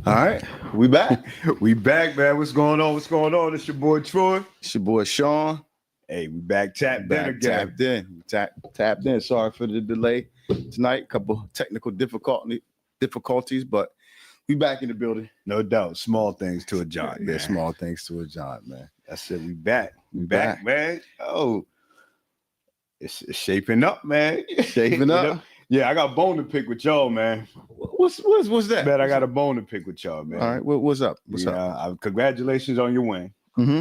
All right, we back. We back, man. What's going on? What's going on? It's your boy Troy. It's your boy Sean. Hey, we back tapped in again. Tapped in. Sorry for the delay tonight. Couple technical difficulties, but we back in the building. No doubt. Small things to a giant. Yeah, small things to a giant, man. That's it. We back. We back, man. Oh, it's shaping up, man. Shaping up. Yeah, I got a bone to pick with y'all, man. What's that? Man, I got a bone to pick with y'all, man. All right, what's up? What's up? Congratulations on your win. Mm-hmm.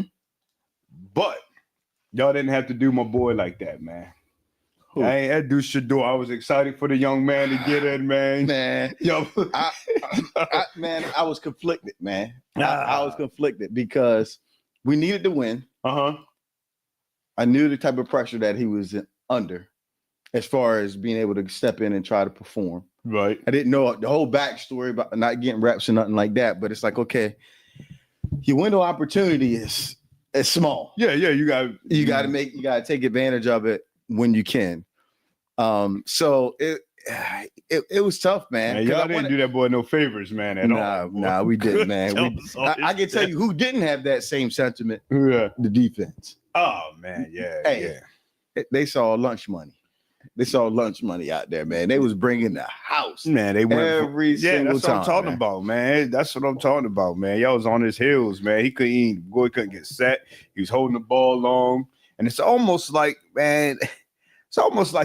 But y'all didn't have to do my boy like that, man. Who? I ain't had to do Shedeur. I was excited for the young man to get in, man. Man, Yo, I was conflicted, man. I was conflicted because we needed to win. I knew the type of pressure that he was under, as far as being able to step in and try to perform. Right. I didn't know the whole backstory about not getting reps or nothing like that, but it's like, okay, your window of opportunity is small. Yeah, you got to take advantage of it when you can. So it was tough, man. Y'all didn't do that boy no favors, man, at all. Nah, we didn't, man. I can tell you who didn't have that same sentiment. Yeah. The defense. Oh man, yeah. Hey, they saw lunch money. They saw lunch money out there, man. They was bringing the house. Man, they went every single that's time. What I'm talking about, man. That's what I'm talking about, man. Y'all was on his heels, man. He couldn't get set. He was holding the ball long. And it's almost like, man,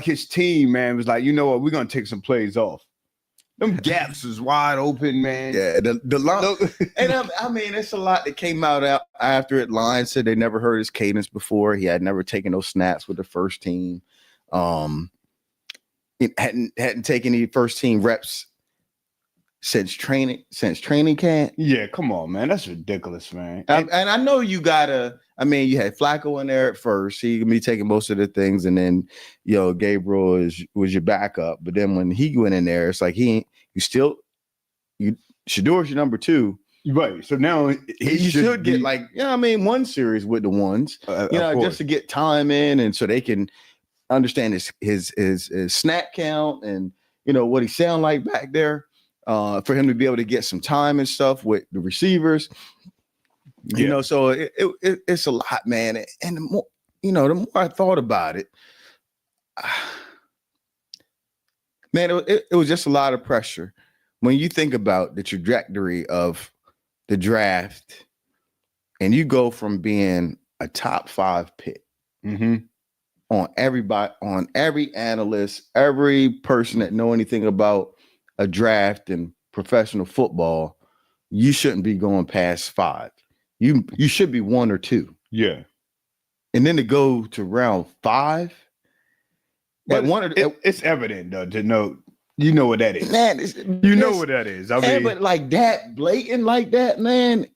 his team, man, was like, you know what, we're gonna take some plays off. Them gaps is wide open, man. Yeah, the line. And I mean, it's a lot that came out after it. Line said they never heard his cadence before. He had never taken those snaps with the first team. It hadn't taken any first team reps since training camp. Yeah, come on, man. That's ridiculous, man. And I know you gotta. I mean, you had Flacco in there at first. He gonna be taking most of the things, and then Gabriel was your backup. But then when he went in there, it's like Shedeur's your number two. Right. So now he should get one series with the ones, just to get time in, and so they can understand his snap count and what he sound like back there, for him to be able to get some time and stuff with the receivers. Yeah. So it's a lot, man. And the more I thought about it, man, it was just a lot of pressure when you think about the trajectory of the draft, and you go from being a top 5 pick. Mm-hmm. On every analyst, every person that know anything about a draft and professional football, you shouldn't be going past 5. You should be 1 or 2. Yeah. And then to go to round 5. But it's evident though to know what that is. Man, what that is. I mean, but like that, blatant like that, man.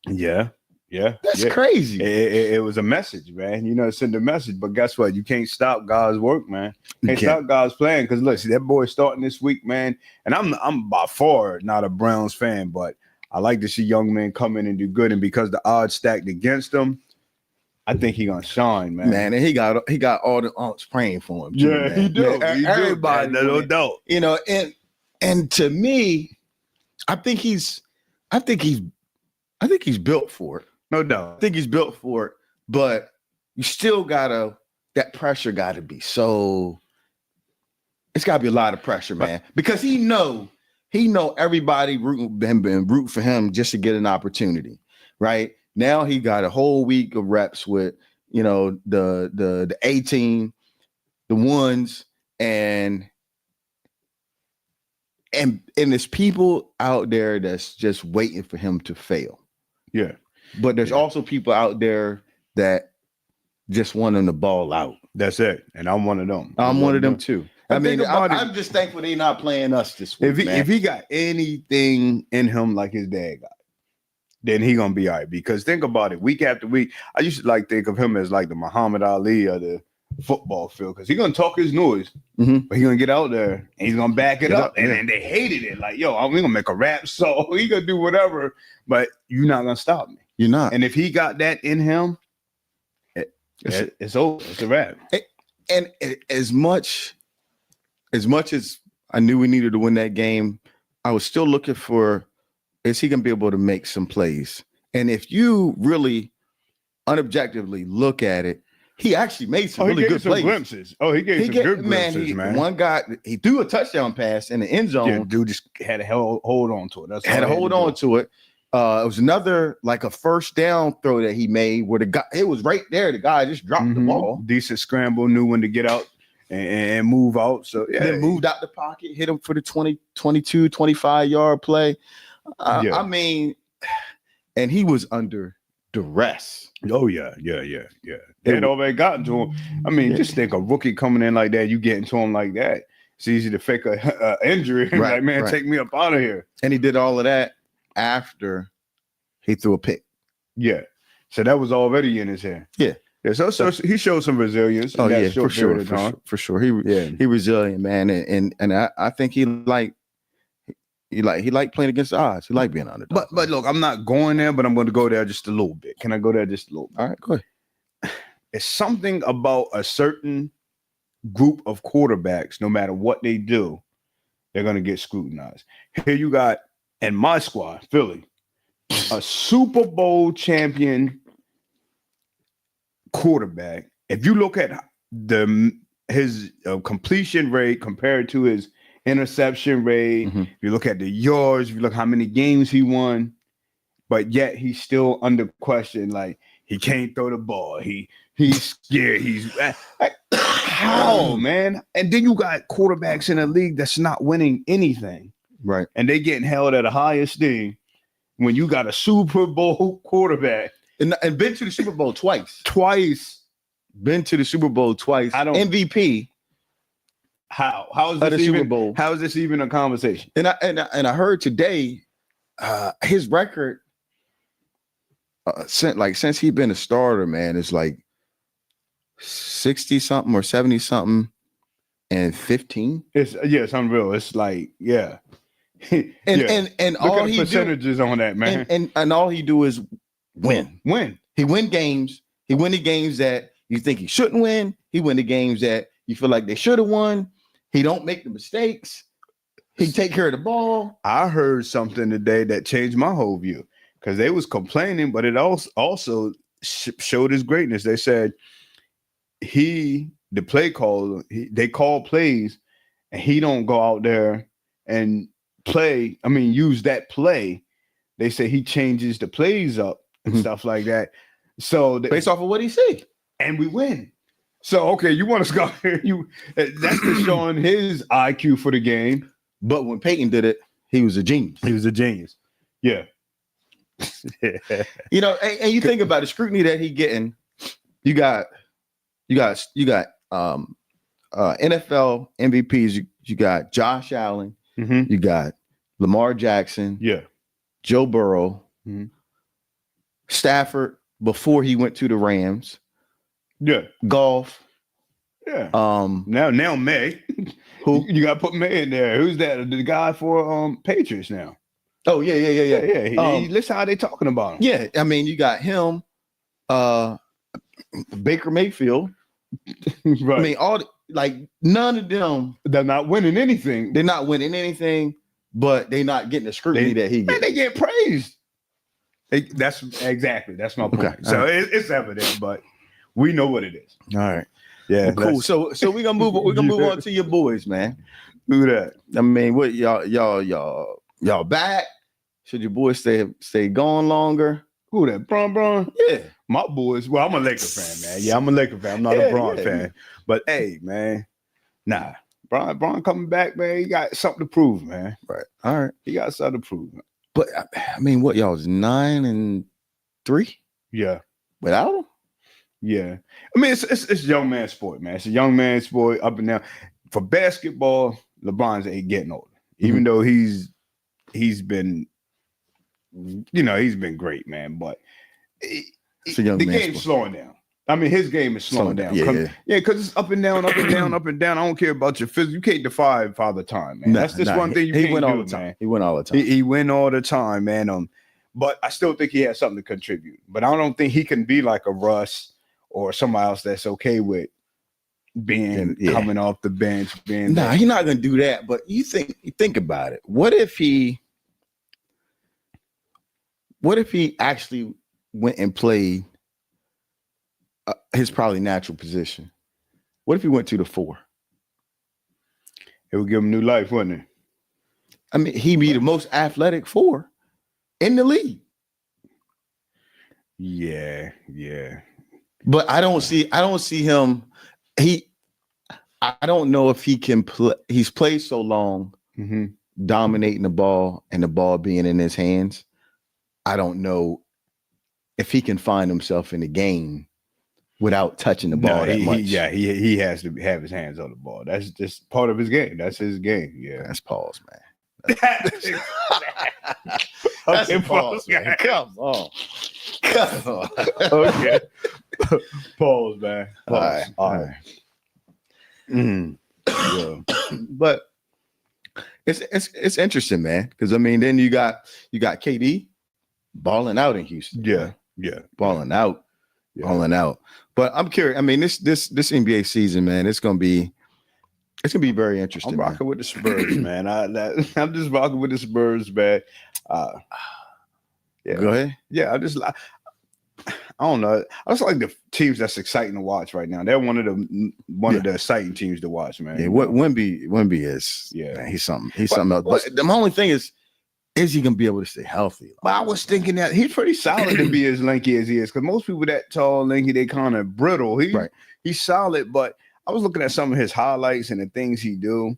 Yeah. Yeah, that's crazy. It was a message, man. It sent a message. But guess what? You can't stop God's work, man. Can't stop God's plan. Because look, see that boy starting this week, man. And I'm by far not a Browns fan, but I like to see young men come in and do good. And because the odds stacked against him, I think he gonna shine, man. Man, and he got all the aunts praying for him. Too, yeah, man. He do. Everybody, no doubt. And to me, I think he's built for it. No doubt. I think he's built for it, but you still that pressure gotta be so. It's gotta be a lot of pressure, man, because he know everybody root for him just to get an opportunity, right? Now he got a whole week of reps with the A team, the ones, and there's people out there that's just waiting for him to fail. Yeah. But there's also people out there that just want him to ball out. That's it. And I'm one of them. I'm one of them too. I mean, I'm just thankful they're not playing us this week. If he got anything in him like his dad got, then he gonna be all right. Because think about it, week after week, I used to think of him as like the Muhammad Ali of the football field, because he's gonna talk his noise, but he's gonna get out there and he's gonna back it up. And then they hated it. Like, we're gonna make a rap song. He gonna do whatever, but you're not gonna stop me. You're not. And if he got that in him, it's over. It's a wrap. And as much as I knew we needed to win that game, I was still looking for is he gonna be able to make some plays? And if you really unobjectively look at it, he actually made some really good plays. Glimpses. Oh, he gave some good glimpses, man. One guy, he threw a touchdown pass in the end zone. Yeah, dude just had to hold on to it. That's had to hold on to it. It was another like a first down throw that he made where the guy, it was right there. The guy just dropped the ball. Decent scramble, knew when to get out and move out. So yeah, then moved out the pocket, hit him for the 20, 22, 25-yard play. I mean, and he was under duress. Oh yeah. They had already gotten to him. I mean, just think a rookie coming in like that, you getting to him like that. It's easy to fake a injury. Right, like, man, take me up out of here. And he did all of that after he threw a pick. Yeah. So that was already in his hand. Yeah. Yeah. So he showed some resilience. Oh yeah, for sure. He resilient, man. And I think he liked playing against the odds. He liked being underdog. But look, I'm not going there, but I'm going to go there just a little bit. Can I go there just a little bit? All right, go ahead. It's something about a certain group of quarterbacks, no matter what they do, they're going to get scrutinized. Here you got, in my squad, Philly, a Super Bowl champion quarterback. If you look at his completion rate compared to his interception rate, if you look at the yards, if you look how many games he won, but yet he's still under question. Like, he can't throw the ball. He's scared. He's like, how, man? And then you got quarterbacks in the league that's not winning anything. Right. And they getting held at a higher esteem when you got a Super Bowl quarterback. And been to the Super Bowl twice. Been to the Super Bowl twice. MVP. How is this Super Bowl? How is this even a conversation? And I heard today, his record since he's been a starter, man, is like 60 something or 70 something and 15. It's unreal. It's like and all he percentages on that, man. And all he do is win. He win games. He win the games that you think he shouldn't win. He win the games that you feel like they should have won. He don't make the mistakes. He take care of the ball. I heard something today that changed my whole view because they was complaining, but it also showed his greatness. They said they call plays and he don't go out there and play. I mean, use that play. They say he changes the plays up and stuff like that. So based off of what he see, and we win. So okay, you want to go here? That's just showing his IQ for the game. But when Peyton did it, he was a genius. Yeah. You know, and you think about the scrutiny that he getting. You got NFL MVPs. You got Josh Allen. You got Lamar Jackson. Yeah. Joe Burrow. Stafford before he went to the Rams. Yeah. Golf. Yeah. Now May. Who? You got to put May in there. Who's that? The guy for Patriots now. Oh, yeah. Listen how they talking about him. Yeah. I mean, you got him, Baker Mayfield. Right. I mean, none of them. They're not winning anything. They're not winning anything, but they're not getting the scrutiny that he gets. Man, they get praised. That's my point. Okay, so it's evident, but we know what it is. All right. Yeah. Cool. So we're gonna move. We're gonna move on to your boys, man. Do that. I mean, what y'all back? Should your boys stay going longer? Who that? Bron? Yeah. My boys. Well, I'm a Laker fan, man. Yeah, I'm a Laker fan. I'm not a Bron fan. But hey, man, nah. Bron coming back, man. He got something to prove, man. Right. All right. He got something to prove. But I mean, what y'all was 9-3? Yeah. Without him? Yeah. I mean, it's young man sport, man. It's a young man sport up and down. For basketball, LeBron's ain't getting older. Even though he's been, he's been great, man. But the game's slowing down. I mean, his game is slowing down. Yeah, because it's up and down, up and down, up and down. I don't care about your physics. You can't defy Father Time, man. That's just one thing you can't do, all the time. Man. He win all the time. He win all the time, man. But I still think he has something to contribute. But I don't think he can be like a Russ or somebody else that's okay with being coming off the bench. He's not gonna do that. But you think about it. What if he what if he actually went and played his probably natural position? What if he went to the 4? It would give him new life, wouldn't it? I mean, he'd be the most athletic 4 in the league. Yeah. But I don't see him. I don't know if he can play. He's played so long, dominating the ball and the ball being in his hands. I don't know if he can find himself in the game without touching the ball that much. He has to have his hands on the ball. That's just part of his game. That's his game. Yeah. That's pause, man. That's Okay, pause, man. Come on. Okay. Pause, man. Pause. All right. Yeah. But it's interesting, man. Because I mean, then you got KD balling out in Houston. Yeah. Balling out. But I'm curious. I mean, this NBA season, man, it's gonna be very interesting. I'm rocking with the Spurs, man. I'm just rocking with the Spurs, man. Yeah. Go ahead. Yeah, I don't know. I just like the teams that's exciting to watch right now. They're one of the exciting teams to watch, man. Yeah, what Wemby is. Yeah, man, he's something. He's something else. But the only thing is he gonna be able to stay healthy? But I was thinking that he's pretty solid to be as lanky as he is, because most people that tall, lanky, they kind of brittle. He's solid, but I was looking at some of his highlights and the things he do.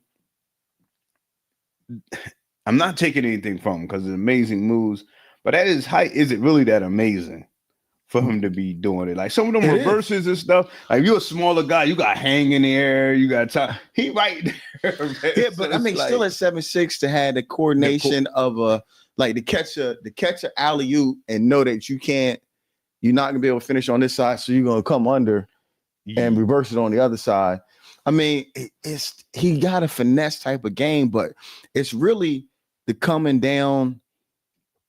I'm not taking anything from him because it's amazing moves, but at his height, is it really that amazing for him to be doing it? Like some of them reverses and stuff. Like you're a smaller guy, you got hang in the air, you got time. He right there. Man. Yeah, but I mean, like, still at 7'6" to have the coordination of to catch a alley oop and know that you're not gonna be able to finish on this side, so you're gonna come under and reverse it on the other side. I mean, he got a finesse type of game, but it's really the coming down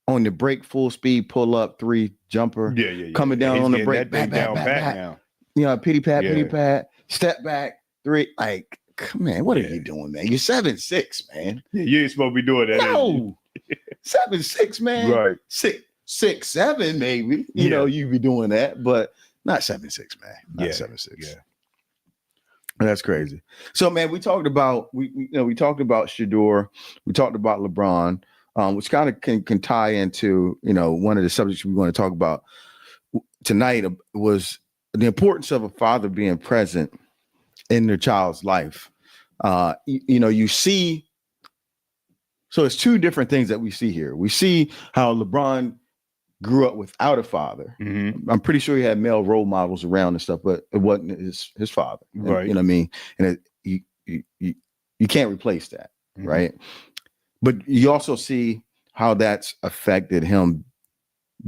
on the break, full speed, pull up, 3 jumper. Coming down on the break, back now. You know, pity pat, step back, 3. Like, come on, what are you doing, man? You're 7'6", man. Yeah, you ain't supposed to be doing that. No, 7'6", man. Right. 6'7", maybe. You know, you be doing that, but not 7'6", man. Not 7'6". Yeah. That's crazy. So, man, we talked about Shedeur, we talked about LeBron, which kind of can tie into one of the subjects we're going to talk about tonight was the importance of a father being present in their child's life. You see, so it's 2 different things that we see here. We see how LeBron grew up without a father. Mm-hmm. I'm pretty sure he had male role models around and stuff, but it wasn't his father. Right. You know what I mean? And you can't replace that, right? But you also see how that's affected him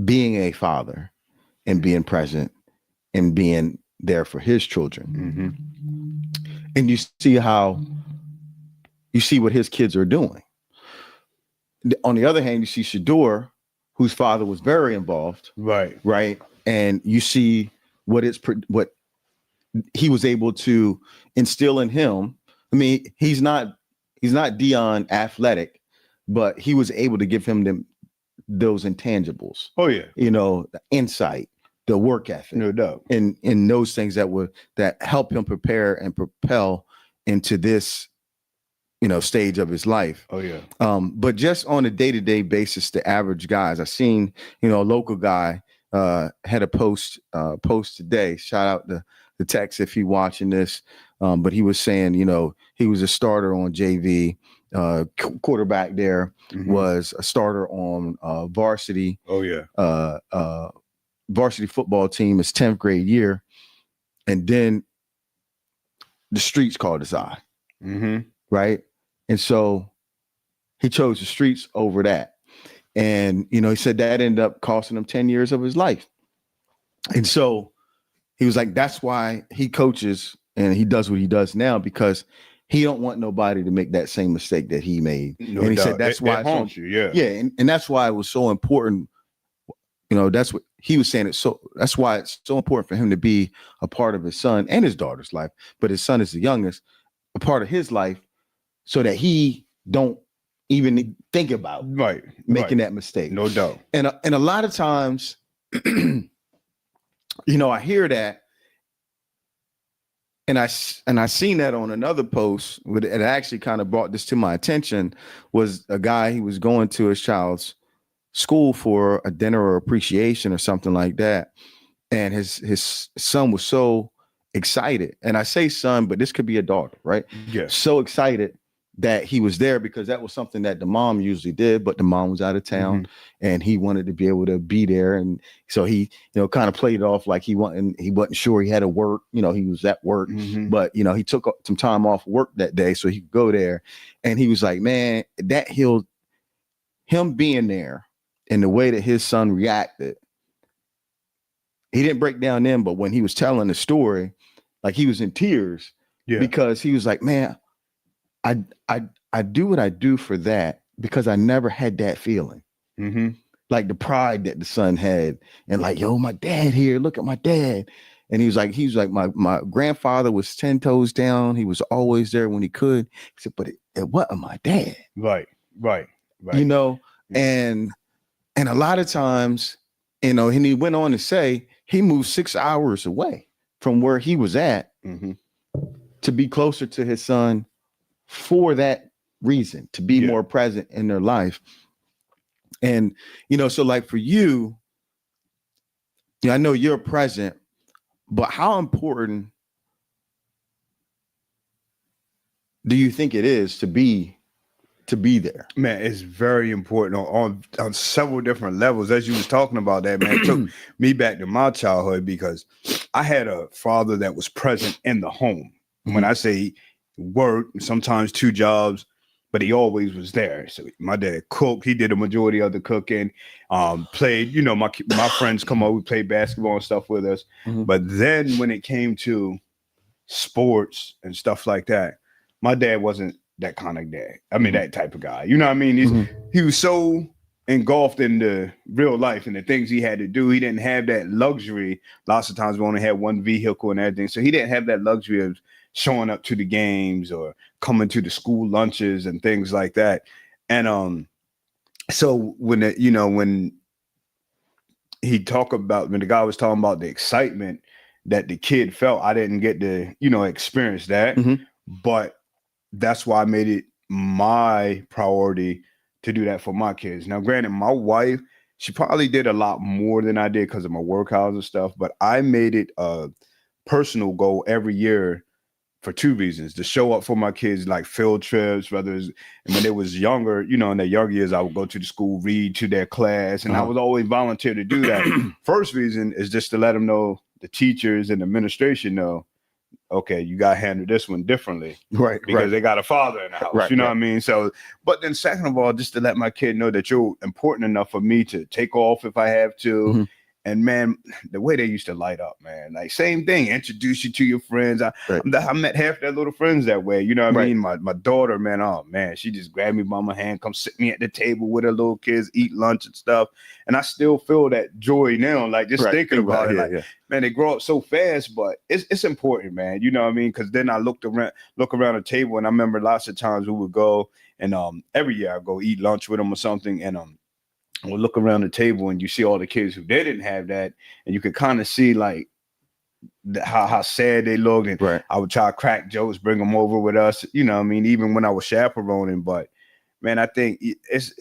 being a father and being present and being there for his children. And you see what his kids are doing. On the other hand, you see Shedeur, whose father was very involved. Right. And you see what he was able to instill in him. I mean, he's not Deion athletic, but he was able to give him those intangibles. Oh yeah. The insight, the work ethic. No doubt. And those things that help him prepare and propel into this stage of his life. Oh yeah. But just on a day-to-day basis, the average guys, I seen, a local guy had a post today. Shout out to the Tex if he watching this. But he was saying, he was a starter on JV, quarterback there, was a starter on varsity. Oh yeah. Varsity football team, his 10th grade year. And then the streets caught his eye. Right. And so he chose the streets over that. And, he said that ended up costing him 10 years of his life. And so he was like, that's why he coaches and he does what he does now, because he don't want nobody to make that same mistake that he made. No and he doubt. said that's why it haunts you. Yeah. Yeah. And that's why it was so important. That's what he was saying. That's why it's so important for him to be a part of his son and his daughter's life. But his son is the youngest, a part of his life, so that he don't even think about making that mistake. No doubt. And a lot of times, I hear that, and I seen that on another post. It actually kind of brought this to my attention. Was a guy, he was going to his child's school for a dinner or appreciation or something like that, and his son was so excited, and I say son, but this could be a daughter, right? Yeah. So excited that he was there because that was something that the mom usually did, but the mom was out of town, and he wanted to be able to be there, and so he, kind of played it off like he wasn't sure he had to work. He was at work, but he took some time off work that day so he could go there, and he was like, man, that him being there and the way that his son reacted. He didn't break down then, but when he was telling the story, like he was in tears because he was like, man, I do what I do for that because I never had that feeling. Like the pride that the son had, and like, yo, my dad here, look at my dad. And he was like, my grandfather was 10 toes down. He was always there when he could. He said, but it wasn't my dad. Right. And a lot of times, and he went on to say he moved 6 hours away from where he was at to be closer to his son for that reason, to be more present in their life. And, so like for you, I know you're present, but how important do you think it is to be there? Man, it's very important on several different levels. As you was talking about that, man, it took me back to my childhood because I had a father that was present in the home. When I say work, sometimes 2 jobs, but he always was there. So my dad cooked. He did a majority of the cooking. Played, my friends come over, we played basketball and stuff with us. But then when it came to sports and stuff like that, my dad wasn't that kind of dad. I mean, that type of guy. You know what I mean? He was so engulfed in the real life and the things he had to do. He didn't have that luxury. Lots of times we only had one vehicle and everything. So he didn't have that luxury of showing up to the games or coming to the school lunches and things like that. And so when when the guy was talking about the excitement that the kid felt, I didn't get to experience that. But that's why I made it my priority to do that for my kids. Now, granted, my wife, she probably did a lot more than I did because of my work hours and stuff, but I made it a personal goal every year for 2 reasons: to show up for my kids, like field trips, and when they was younger, in their younger years, I would go to the school, read to their class, and I would always volunteer to do that. First reason is just to let them know, the teachers and administration know, okay, you got to handle this one differently, right? Because they got a father in the house, what I mean? So, but then second of all, just to let my kid know that you're important enough for me to take off if I have to. And man, the way they used to light up, man, like same thing, introduce you to your friends. I met half their little friends that way. You know what I mean? My daughter, man, oh man, she just grabbed me by my hand, come sit me at the table with her little kids, eat lunch and stuff. And I still feel that joy now, like just thinking about it. Man, they grow up so fast, but it's important, man. You know what I mean? Because then I look around the table, and I remember lots of times we would go, and every year I go eat lunch with them or something, and we'll look around the table and you see all the kids who they didn't have that, and you could kind of see like how sad they looked. And I would try to crack jokes, bring them over with us. You know what I mean? Even when I was chaperoning, but man, I think it's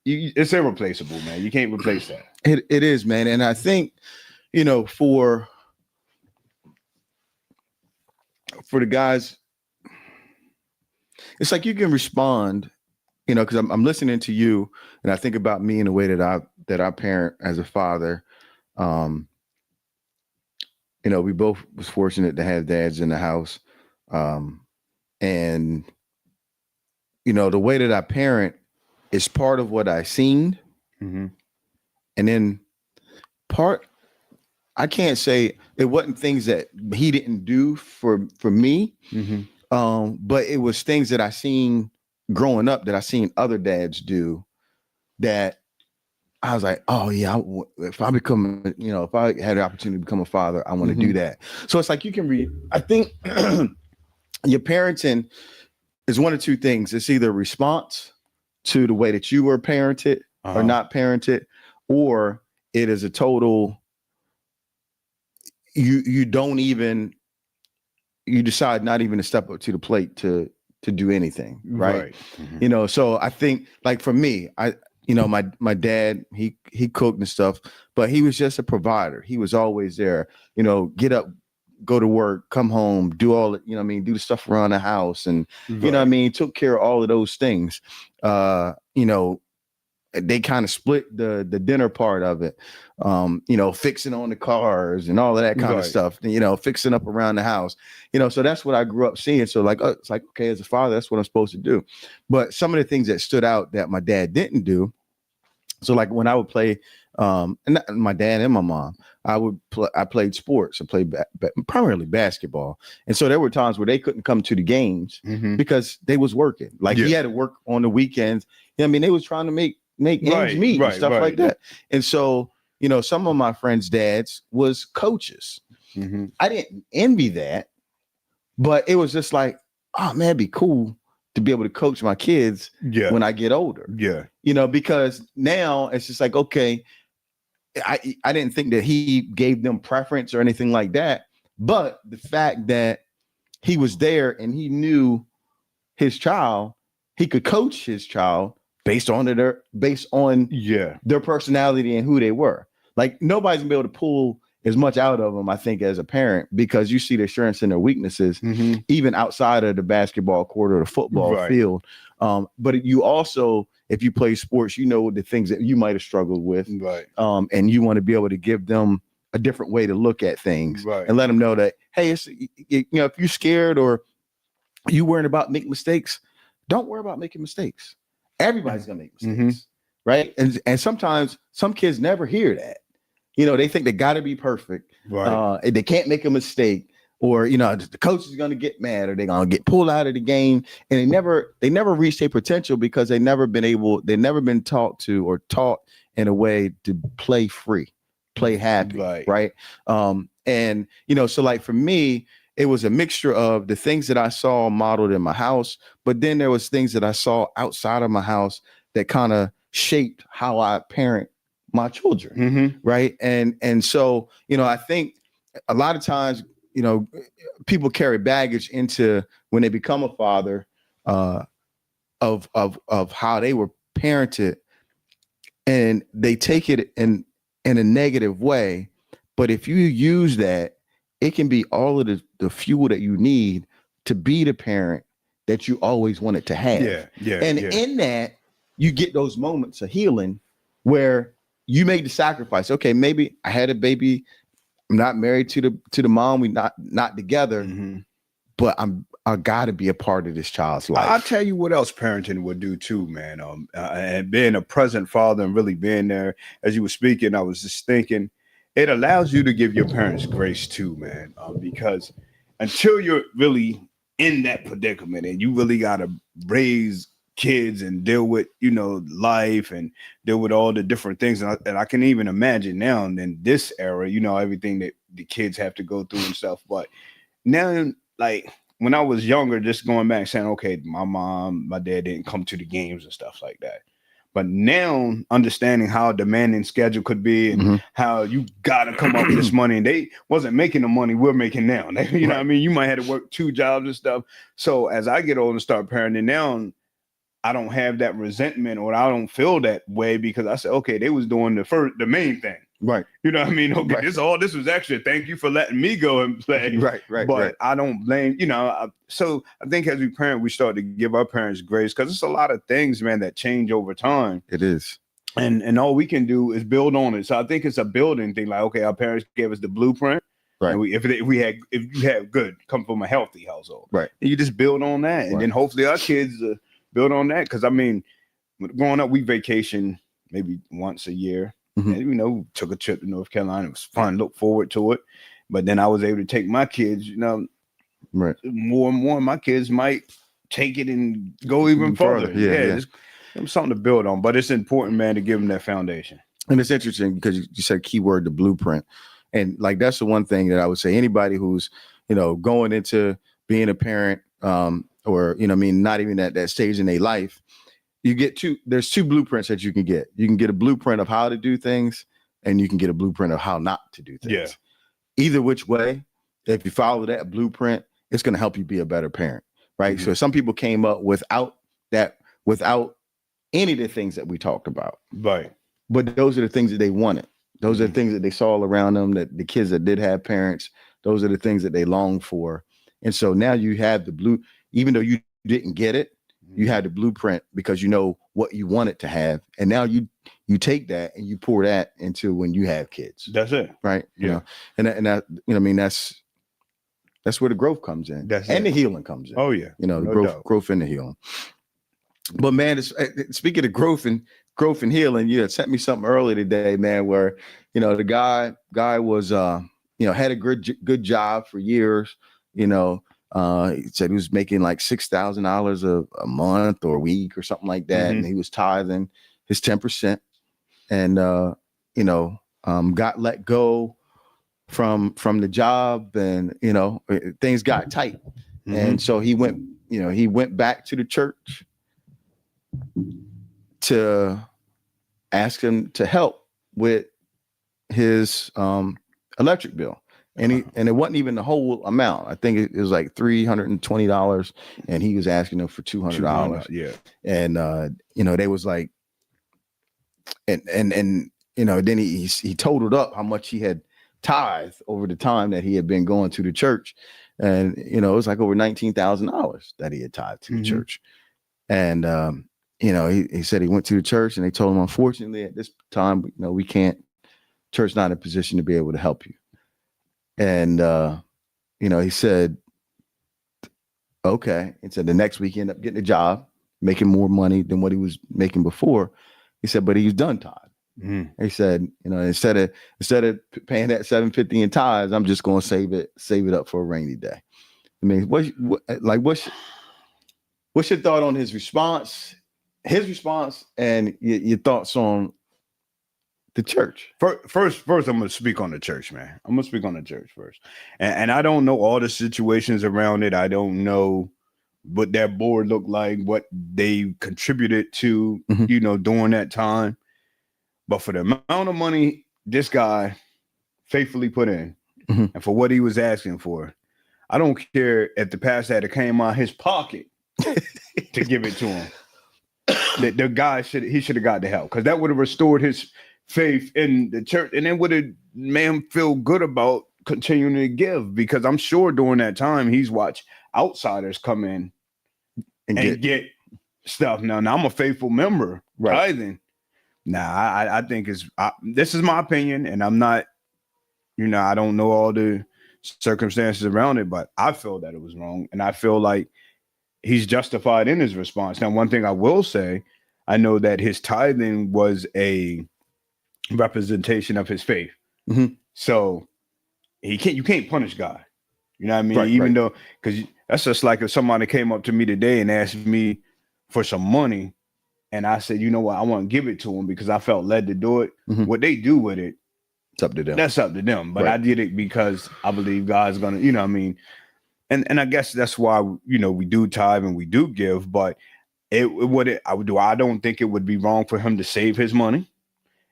irreplaceable, man. You can't replace that. It is, man. And I think, for the guys, it's like you can respond, because I'm listening to you, and I think about me in the way that I parent as a father. We both was fortunate to have dads in the house. And the way that I parent is part of what I seen. And then I can't say it wasn't things that he didn't do for me. But it was things that I seen growing up, that I seen other dads do, that I was like, oh yeah, if I become, if I had the opportunity to become a father, I want to do that. So it's like you can I think your parenting is one of 2 things. It's either response to the way that you were parented or not parented, or it is a total, you don't even, you decide not even to step up to the plate to do anything, right? You know, so I think, like, for me, my dad, he cooked and stuff, but he was just a provider. He was always there, you know, get up, go to work, come home, do all, you know what I mean, do the stuff around the house, and you know what I mean, took care of all of those things. You know, they kind of split the dinner part of it, you know, fixing on the cars and all of that kind of stuff, you know, fixing up around the house, you know. So that's what I grew up seeing. So like, it's like, okay, as a father, that's what I'm supposed to do. But some of the things that stood out that my dad didn't do, so like when I would play, and my dad and my mom, I played sports. I played primarily basketball, and so there were times where they couldn't come to the games because they was working. Like he had to work on the weekends. You know what I mean, they was trying to make ends meet and stuff like that. And so, you know, some of my friends' dads was coaches. I didn't envy that, but it was just like, oh man, it'd be cool to be able to coach my kids when I get older. You know, because now it's just like, okay, I didn't think that he gave them preference or anything like that, but the fact that he was there and he knew his child, he could coach his child based on their personality and who they were. Like, nobody's gonna be able to pull as much out of them, I think, as a parent, because you see their strengths and their weaknesses, even outside of the basketball court or the football field. But you also, if you play sports, you know the things that you might have struggled with, and you want to be able to give them a different way to look at things, and let them know that, hey, it's, you know, if you're scared or you worrying about making mistakes, don't worry about making mistakes. Everybody's gonna make mistakes, right? And sometimes some kids never hear that. You know, they think they got to be perfect. They can't make a mistake, or, you know, the coach is going to get mad, or they're going to get pulled out of the game. And they never reach their potential because they've never been taught in a way to play free, play happy. Right. And, you know, so like for me, it was a mixture of the things that I saw modeled in my house, but then there was things that I saw outside of my house that kind of shaped how I parent my children. Right. And so, you know, I think a lot of times, you know, people carry baggage into when they become a father, of how they were parented, and they take it in a negative way. But if you use that, it can be all of the fuel that you need to be the parent that you always wanted to have. In that, you get those moments of healing where you made the sacrifice. Okay, maybe I had a baby. I'm not married to the mom. We not together, but I got to be a part of this child's life. I'll tell you what else parenting would do too, man. And being a present father and really being there, as you were speaking, I was just thinking, it allows you to give your parents grace too, man. Because until you're really in that predicament and you really got to raise kids and deal with, you know, life and deal with all the different things. And I can even imagine now in this era, you know, everything that the kids have to go through and stuff. But now, like when I was younger, just going back saying, okay, my mom, my dad didn't come to the games and stuff like that. But now understanding how demanding schedule could be and how you got to come up with this money, and they wasn't making the money we're making now. You know what I mean? You might have to work 2 jobs and stuff. So as I get older and start parenting now, I don't have that resentment, or I don't feel that way, because I said, okay, they was doing the main thing. Right. You know what I mean? Okay, this was extra. Thank you for letting me go and play. But I don't blame, you know. So I think as we parent, we start to give our parents grace, because it's a lot of things, man, that change over time. It is. And all we can do is build on it. So I think it's a building thing. Like, okay, our parents gave us the blueprint. Right. And if you had good, come from a healthy household. Right. And you just build on that. And then hopefully our kids build on that. Because I mean, growing up, we vacation maybe once a year. And, you know, took a trip to North Carolina. It was fun. Look forward to it. But then I was able to take my kids, you know, more and more. My kids might take it and go even further. It's something to build on. But it's important, man, to give them that foundation. And it's interesting because you said keyword, the blueprint. And like, that's the one thing that I would say, anybody who's, you know, going into being a parent, or, you know, I mean, not even at that stage in their life, there's two blueprints that you can get. You can get a blueprint of how to do things, and you can get a blueprint of how not to do things. Yeah. Either which way, if you follow that blueprint, it's going to help you be a better parent, right? So some people came up without any of the things that we talked about. Right. But those are the things that they wanted. Those are the things that they saw around them, that the kids that did have parents, those are the things that they longed for. And so now you have even though you didn't get it, you had the blueprint because you know what you wanted to have. And now you take that and you pour that into when you have kids. That's it. Right. Yeah. You know, and that, you know, I mean, that's where the growth comes in. The healing comes in. Oh yeah. You know, the No growth and the healing. But man, speaking of growth and healing, you had sent me something earlier today, man, where, you know, the guy was, you know, had a good job for years. You know, he said he was making like $6,000 a month or a week or something like that. And he was tithing his 10%, and, you know, got let go from the job, and, you know, things got tight. And so he went back to the church to ask him to help with his electric bill. And it wasn't even the whole amount. I think it was like $320, and he was asking them for $200. Yeah. And you know, they was like, and you know, then he totaled up how much he had tithed over the time that he had been going to the church. And, you know, it was like over $19,000 that he had tithed to the church. And you know, he said he went to the church, and they told him, unfortunately, at this time, you know, we can't, church not in a position to be able to help you. And, you know, he said, okay. And so the next week he ended up getting a job, making more money than what he was making before. He said, but he's done tithe. He said, you know, instead of paying that $750 in tithes, I'm just going to save it up for a rainy day. I mean, what's your thought on his response, and your thoughts on the church? First, I'm going to speak on the church, man. I'm going to speak on the church first. And I don't know all the situations around it. I don't know what that board looked like, what they contributed to, you know, during that time. But for the amount of money this guy faithfully put in, and for what he was asking for, I don't care if the pastor had came out his pocket to give it to him. The guy should have got the help, because that would have restored his faith in the church, and it would have made him feel good about continuing to give, because I'm sure during that time he's watched outsiders come in and get stuff. Now I'm a faithful member, tithing. I think this is my opinion, and I'm not, you know, I don't know all the circumstances around it, but I feel that it was wrong, and I feel like he's justified in his response. Now, one thing I will say, I know that his tithing was a representation of his faith. So you can't punish God. You know what I mean? Even though, because that's just like if somebody came up to me today and asked me for some money, and I said, you know what, I want to give it to him because I felt led to do it. What they do with it, it's up to them. That's up to them. But I did it because I believe God's gonna, you know what I mean? And I guess that's why, you know, we do tithe and we do give, but I don't think it would be wrong for him to save his money.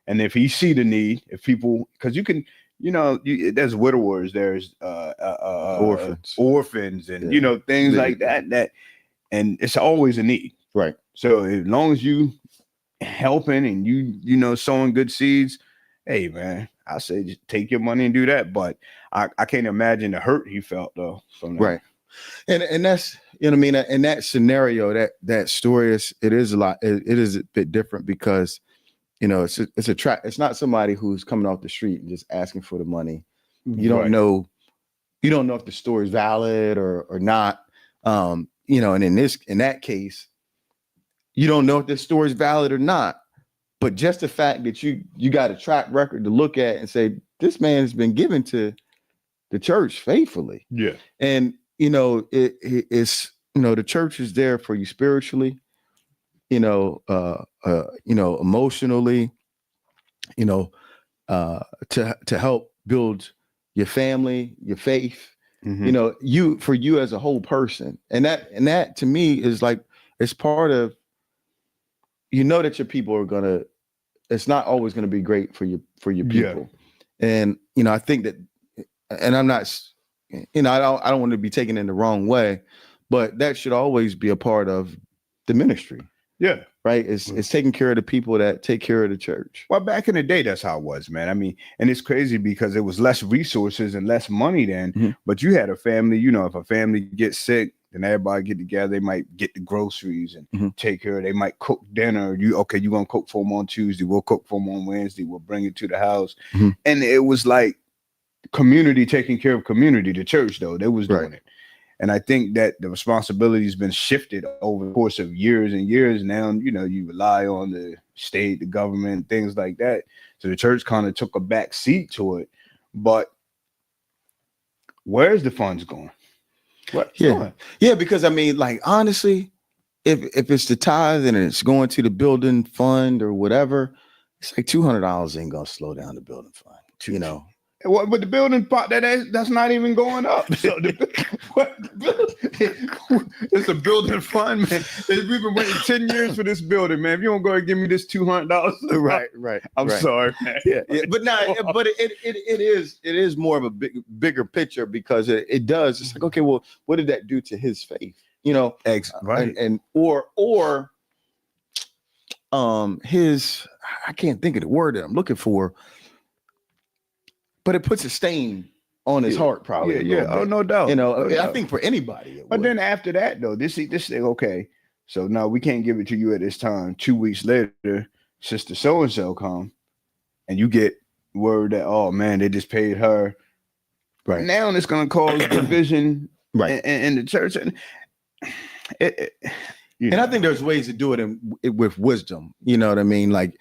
And if he see the need, if people, because you can, you know, there's widowers, there's orphans, and you know, things like that, and it's always a need. Right. So as long as you helping and you know, sowing good seeds, hey man, I say just take your money and do that. But I can't imagine the hurt he felt though from that. Right. And that's, you know what I mean? In that scenario, that story it is a lot. It is a bit different because, you know, it's not somebody who's coming off the street and just asking for the money. You don't know if the story is valid or not. You know, and in that case, you don't know if this story is valid or not. But just the fact that you got a track record to look at and say, this man has been given to the church faithfully. Yeah. And, you know, it's, you know, the church is there for you spiritually, you know, emotionally, you know, to help build your family, your faith, you know, for you as a whole person. And that to me is like, it's part of you know that your people are gonna. It's not always going to be great for your people, and I think that, and I'm not, I don't want to be taken in the wrong way, but that should always be a part of the ministry. Yeah. Right. It's taking care of the people that take care of the church. Well, back in the day, that's how it was, man. I mean, and it's crazy because it was less resources and less money then, but you had a family, if a family gets sick, then everybody get together, they might get the groceries and take care of, they might cook dinner. You're going to cook for them on Tuesday. We'll cook for them on Wednesday. We'll bring it to the house. And it was like community taking care of community. The church, though, they was doing it. And I think that the responsibility has been shifted over the course of years and years. Now, you rely on the state, the government, things like that. So the church kind of took a back seat to it. But where's the funds going? Yeah, because I mean, like, honestly, if it's the tithe and it's going to the building fund or whatever, it's like $200 ain't gonna slow down the building fund. But the building part that's not even going up. So it's a building fund, man. We've been waiting 10 years for this building, man. If you don't go and give me this $200, right. I'm sorry, man. Yeah. But it is more of a bigger picture because it does. It's like, okay, well, what did that do to his faith? Right. Or his, I can't think of the word that I'm looking for. But it puts a stain on his heart, probably. Yeah. Oh, no doubt. I think for anybody. But then after that, though, this thing, okay, so now we can't give it to you at this time. 2 weeks later, Sister So-and-so come, and you get word that, oh, man, they just paid her. Right. Now it's going to cause division in the church. And I think there's ways to do it with wisdom. You know what I mean? Like,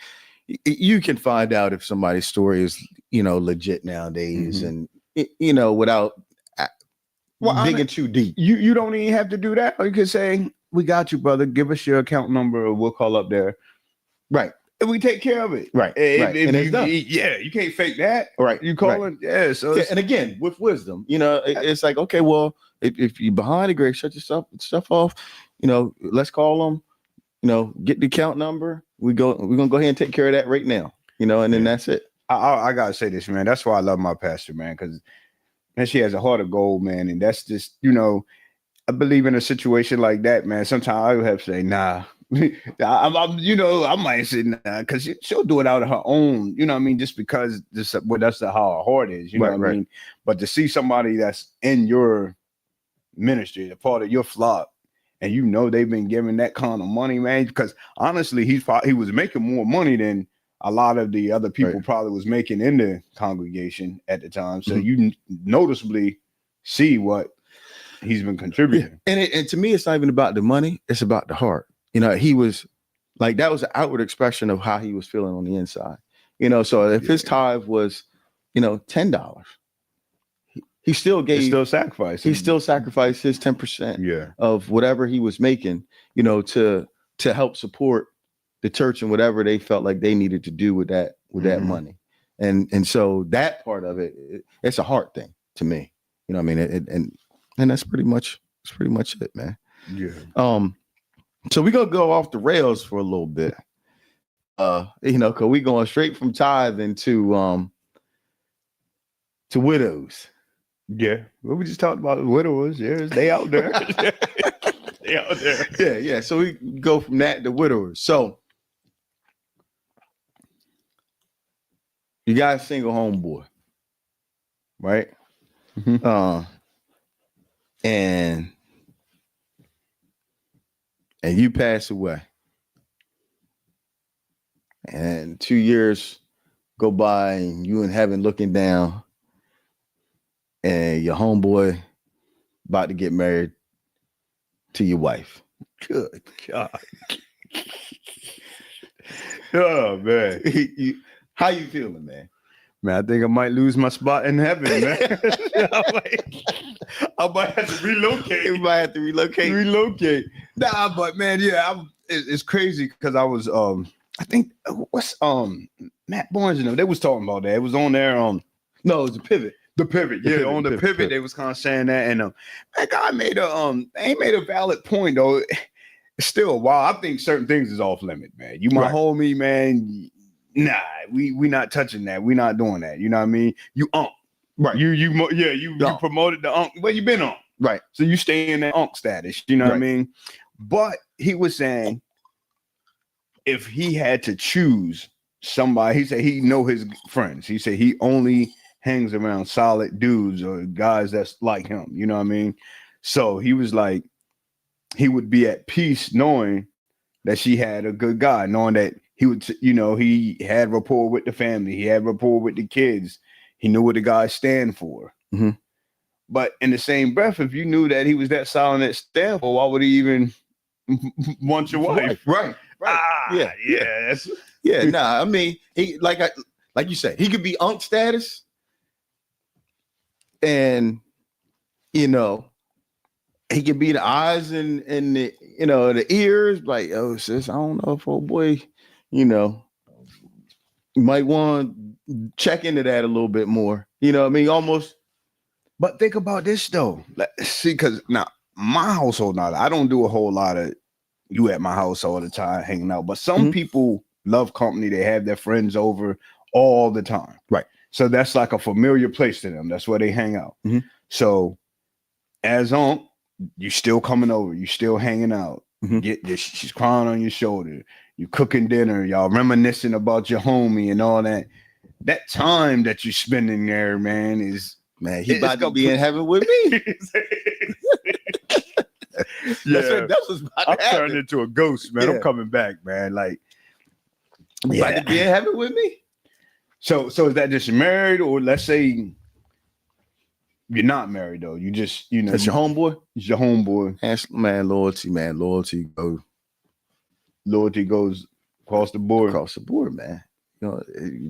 you can find out if somebody's story is, legit nowadays and, without digging too deep. You don't even have to do that. Or you can say, we got you, brother. Give us your account number or we'll call up there. Right. And we take care of it. Right. And it's done. You can't fake that. Right. You call it. Yeah. So and again, with wisdom, it's like, okay, well, if you're behind the grade, shut your stuff off. Let's call them, get the account number. We're going to go ahead and take care of that right now, and then that's it. I got to say this, man. That's why I love my pastor, man, because she has a heart of gold, man. And that's just, I believe in a situation like that, man. Sometimes I would have to say, nah. I might say nah, because she'll do it out of her own, just because that's how her heart is, what I mean? But to see somebody that's in your ministry, a part of your flock, and they've been giving that kind of money, man, because honestly, he was making more money than a lot of the other people probably was making in the congregation at the time. So you noticeably see what he's been contributing. Yeah. And to me, it's not even about the money. It's about the heart. He was like, that was an outward expression of how he was feeling on the inside. So if his tithe was, $10, he still gave. He still sacrificed. He still sacrificed his 10% of whatever he was making, to help support the church and whatever they felt like they needed to do with that money. And so that part of it's a heart thing to me. I mean, and that's pretty much it, man. Yeah. So we're gonna go off the rails for a little bit. Cause we going straight from tithing to widows. Yeah. Well, we just talked about widowers. Yeah, they out there. They out there. Yeah. So we go from that to widowers. So you got a single homeboy, right? And you pass away. And 2 years go by and you in heaven looking down and your homeboy about to get married to your wife. Good God. Oh, man. How you feeling, man? Man, I think I might lose my spot in heaven, man. I might have to relocate. You might have to relocate. Nah, but man, it's crazy because I was I think what's Matt Barnes, they was talking about that. It was on there. No, it was the pivot. The pivot, yeah. On the pivot, they was kind of saying that, and that guy made a valid point though. still, while I think certain things is off limit, man. You my Right. homie, man. Nah, we not touching that. We not doing that. You know what I mean? You Right. You promoted the well, you been Right. so you stay in that status. You know what I Right. mean? But he was saying if he had to choose somebody, he said he know his friends. He said he only hangs around solid dudes or guys that's like him. You know what I mean? So he was like, he would be at peace knowing that she had a good guy, knowing that he would, he had rapport with the family, he had rapport with the kids, he knew what the guys stand for. Mm-hmm. But in the same breath, if you knew that he was that solid at stand for, why would he even want your wife? Right. Yeah. Nah, I mean, he like you said, he could be unk status, and he could be the eyes and the the ears. Like, oh sis, I don't know if old boy, you might want to check into that a little bit more. You know what I mean? Almost. But think about this though. See, because now my household, now I don't do a whole lot of you at my house all the time hanging out. But some people love company. They have their friends over all the time. Right. So that's like a familiar place to them. That's where they hang out. Mm-hmm. So as you still coming over, you still hanging out. Mm-hmm. She's crying on your shoulder. You cooking dinner. Y'all reminiscing about your homie and all that. That time that you spending there, man, is he about to be in heaven with me. That's what's about to happen. I'm turning into a ghost, man. I'm coming back, man. Like, about to be in heaven with me. So is that just married, or let's say you're not married though? You just That's your homeboy. It's your homeboy. Man, loyalty goes. Loyalty goes across the board. Across the board, man.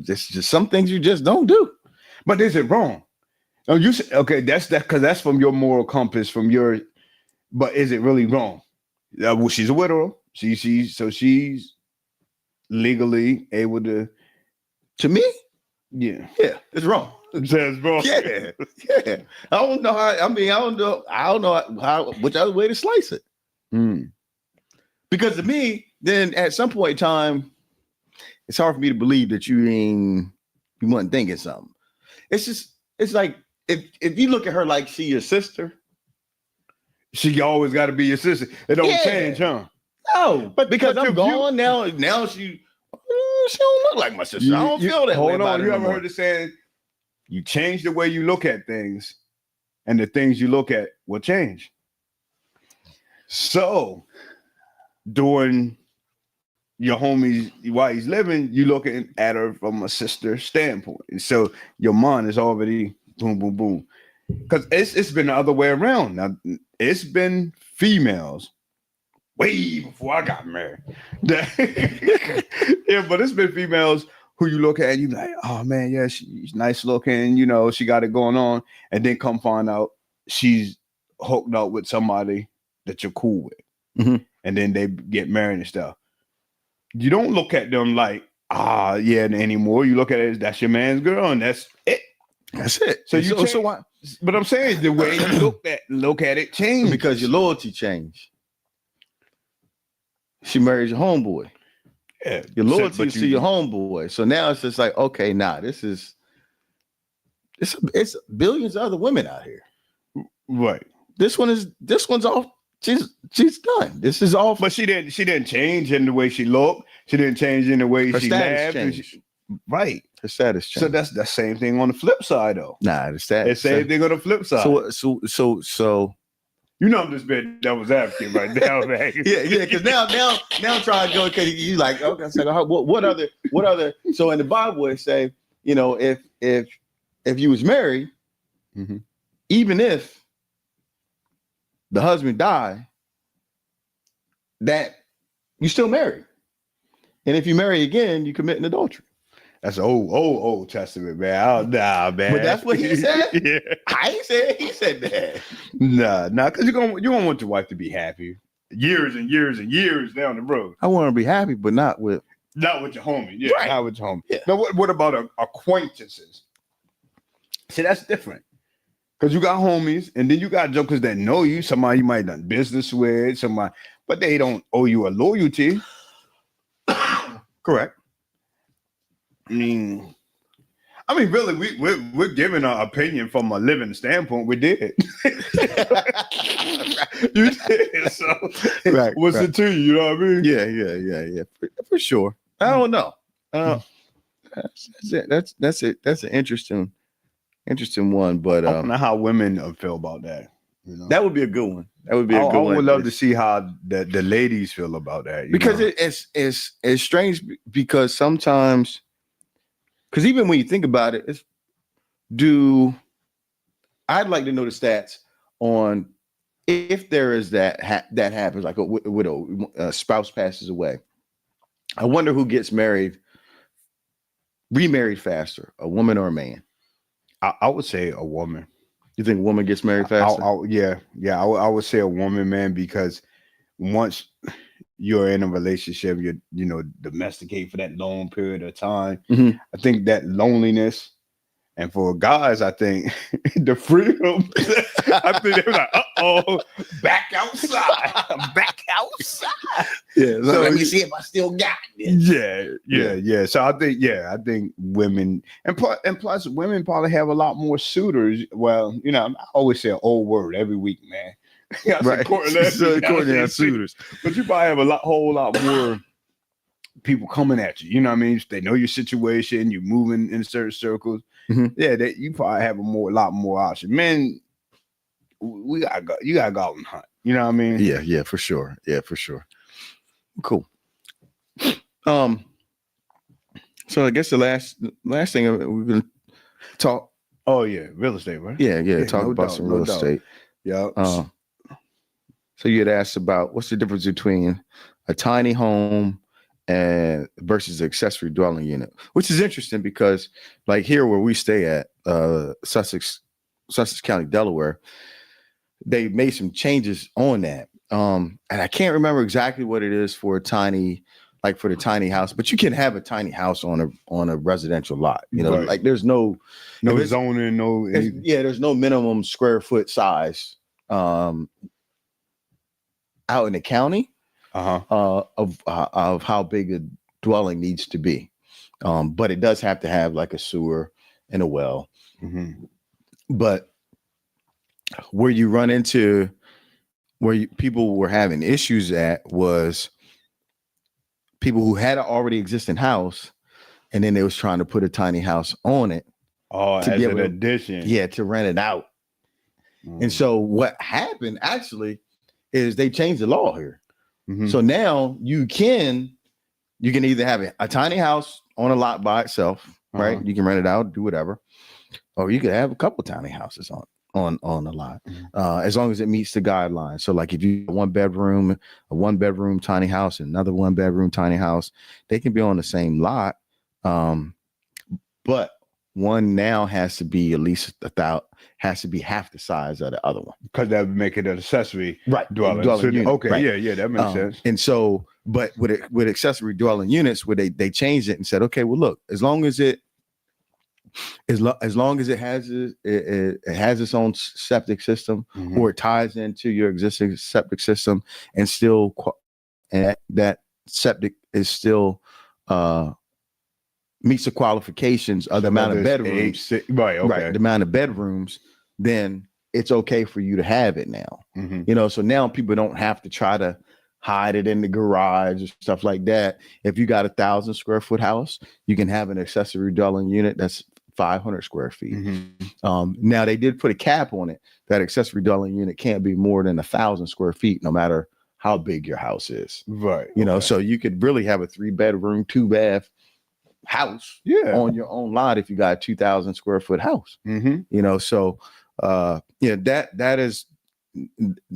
Just some things you just don't do. But is it wrong? Oh, you say, okay? That's because that's from your moral compass, from your. But is it really wrong? Well, she's a widow. She's legally able to. To me, yeah, it's wrong. It's wrong. Yeah. I don't know how. I mean, I don't know how which other way to slice it. Because to me, then at some point in time, it's hard for me to believe that you wasn't thinking something. It's like if you look at her like she your sister, she always got to be your sister. It don't change, huh? No, but because I'm gone now she don't look like my sister. I don't feel that way. Hold on, you ever heard the saying? You change the way you look at things, and the things you look at will change. So, during your homies while he's living, you looking at her from a sister standpoint. And so your mind is already boom, boom, boom. Because it's been the other way around. Now, it's been females way before I got married. Yeah, but it's been females who you look at and you like, oh man, yeah, she's nice looking, she got it going on. And then come find out she's hooked up with somebody that you're cool with. Mm-hmm. And then they get married and stuff. You don't look at them like, anymore. You look at it as that's your man's girl, and that's it. That's it. So why? But I'm saying the way you look at it changed because your loyalty changed. She married your homeboy. Yeah, your loyalty is to your homeboy. So now it's just like, okay, it's billions of other women out here. Right. This one's off. She's done. This is all. But she didn't change in the way she looked. She didn't change in the way she laughed. Right. Her status changed. So that's the same thing on the flip side, though. Nah, the status. The same thing on the flip side. So. I'm just being devil's advocate right now, man. yeah. Because now I'm trying to go because you like okay. So what other? So in the Bible it say if you was married, even if the husband died, that you still married. And if you marry again, you commit an adultery. That's old Testament, man. Man. But that's what he said? Yeah. I ain't saying he said that. Nah, because you're gonna want your wife to be happy years and years and years down the road. I want to be happy, but not with your homie. Yeah, right. Not with your homie. Yeah. Now, what about acquaintances? See, that's different. Because you got homies, and then you got jokers that know you, somebody you might have done business with, somebody. but they don't owe you a loyalty. Correct. I mean, really, we're giving our opinion from a living standpoint. We did. You did. So, Right, what's right. it to you? You know what I mean? Yeah. For sure. I don't know. That's it. That's an interesting one. But I don't know how women feel about that. You know, that would be a good one. That would be a I good one. would love to see how the ladies feel about that. Because it's strange because sometimes, because even when you think about it, I'd like to know the stats on if there is that happens, like a widow, a spouse passes away. I wonder who gets remarried faster, a woman or a man. I would say a woman. You think a woman gets married faster? I would say a woman, man, because once you're in a relationship, you domesticate for that long period of time. Mhm. I think that loneliness, and for guys, I think the freedom. I think they're like, back outside, back outside. Yeah. So let me see if I still got this. Yeah. So I think women and plus women probably have a lot more suitors. Well, I always say an old word every week, man. Right. Courting suitors, but you probably have a whole lot more people coming at you. You know what I mean? They know your situation. You're moving in certain circles. Mm-hmm. Yeah, you probably have a lot more options. Men, you gotta go out and hunt. You know what I mean? Yeah, for sure. Yeah, for sure. Cool. So I guess the last thing we're gonna talk. Oh yeah, real estate, right? Yeah. Talk about some real estate. Yeah. So you had asked about what's the difference between a tiny home and versus accessory dwelling unit, which is interesting because, like here where we stay at, Sussex County, Delaware, they made some changes on that. And I can't remember exactly what it is for the tiny house, but you can have a tiny house on a residential lot. Right. Like there's no zoning, there's no minimum square foot size out in the county of how big a dwelling needs to be. But it does have to have like a sewer and a well. Mm-hmm. But where you run into people were having issues at was people who had an already existing house, and then they was trying to put a tiny house on it. To be an addition. Yeah, to rent it out. Mm. And so what happened actually is they changed the law here. Mm-hmm. So now you can either have a tiny house on a lot by itself, right? You can rent it out, do whatever, or you could have a couple tiny houses on a lot, as long as it meets the guidelines. So like if you have a one bedroom tiny house, and another 1 bedroom tiny house, they can be on the same lot. But one now has to be at least has to be half the size of the other one, because that would make it an accessory dwelling unit. Okay, right. Yeah, that makes sense. And so, but with accessory dwelling units, where they changed it and said, okay, well, look, as long as it has it has its own septic system, or it ties into your existing septic system, and still and that septic is still meets the qualifications of the amount of bedrooms, the amount of bedrooms, then it's okay for you to have it now. So now people don't have to try to hide it in the garage or stuff like that. If you got 1,000 square foot house, you can have an accessory dwelling unit that's 500 square feet. Now they did put a cap on it. That accessory dwelling unit can't be more than 1,000 square feet, no matter how big your house is. Right. So you could really have a 3-bedroom, 2-bath house on your own lot if you got a 2,000 square foot house. So that is,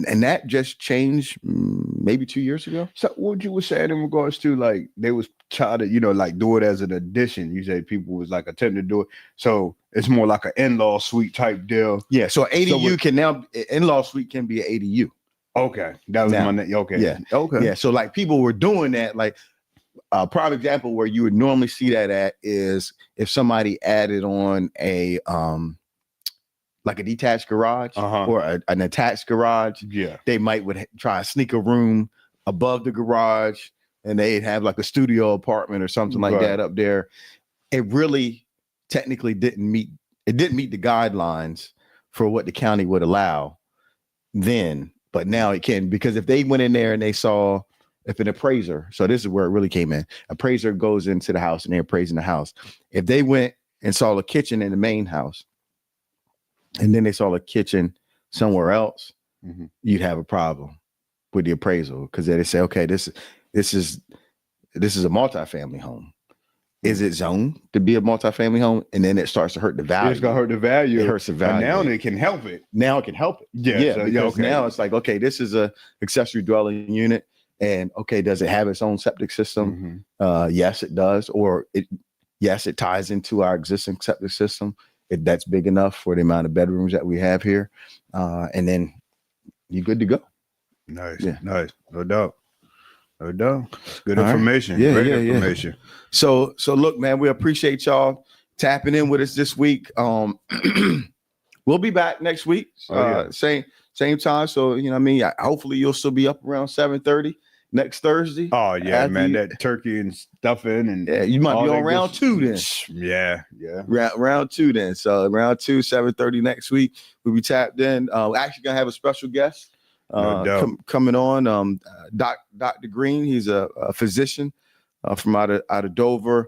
and that just changed maybe 2 years ago. So what you were saying in regards to, like, they was trying to like do it as an addition. You say people was like attempting to do it, so it's more like an in-law suite type deal. Yeah, so ADU can now, in-law suite can be an ADU. Okay, that was my name. Okay, yeah. So like people were doing that. Like a prime example where you would normally see that at is if somebody added on a like a detached garage or an attached garage. Yeah, they would try to sneak a room above the garage, and they'd have like a studio apartment or something like that up there. It really technically didn't meet the guidelines for what the county would allow then, but now it can, because if they went in there and they saw, if an appraiser, so this is where it really came in, appraiser goes into the house and they're appraising the house. If they went and saw a kitchen in the main house and then they saw a kitchen somewhere else, you'd have a problem with the appraisal, because they say, okay, this is a multifamily home. Is it zoned to be a multifamily home? And then it starts to hurt the value. It's gonna hurt the value. It hurts the value. But now it can help it. Now it can help it. Because now it's like, okay, this is a accessory dwelling unit, and okay, does it have its own septic system? Yes, it does. Or it ties into our existing septic system. That's big enough for the amount of bedrooms that we have here, and then you're good to go. Nice. No doubt. Good information. Right. Great information. So look, man, we appreciate y'all tapping in with us this week. We'll be back next week. Same time. So, you know what I mean? Hopefully you'll still be up around 7:30 next Thursday. Oh yeah, man. That turkey and stuffing, and you might be on round 2 then. Yeah. Round 2 then. So round 2, 7:30 next week. We'll be tapped in. We're actually gonna have a special guest coming on. Dr. Green. He's a physician from out of Dover.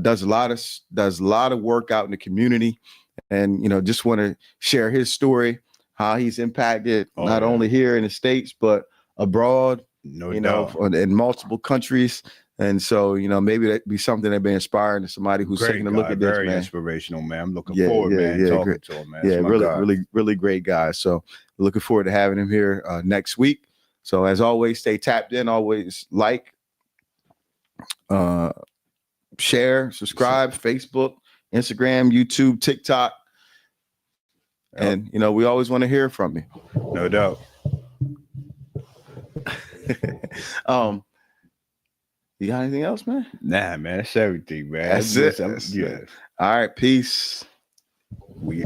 Does a lot of work out in the community, and just want to share his story, how he's impacted not only here in the States but abroad. No doubt. In multiple countries. And so, maybe that'd be something that'd be inspiring to somebody who's taking a look at this, very man. Inspirational, man. I'm looking forward, man, talking to him, man. Yeah, really great guy. So looking forward to having him here next week. So as always, stay tapped in, always like, share, subscribe, Facebook, Instagram, YouTube, TikTok. And, we always want to hear from you. No doubt. You got anything else, man? Nah, man, that's everything, man. That's it. All right, peace. We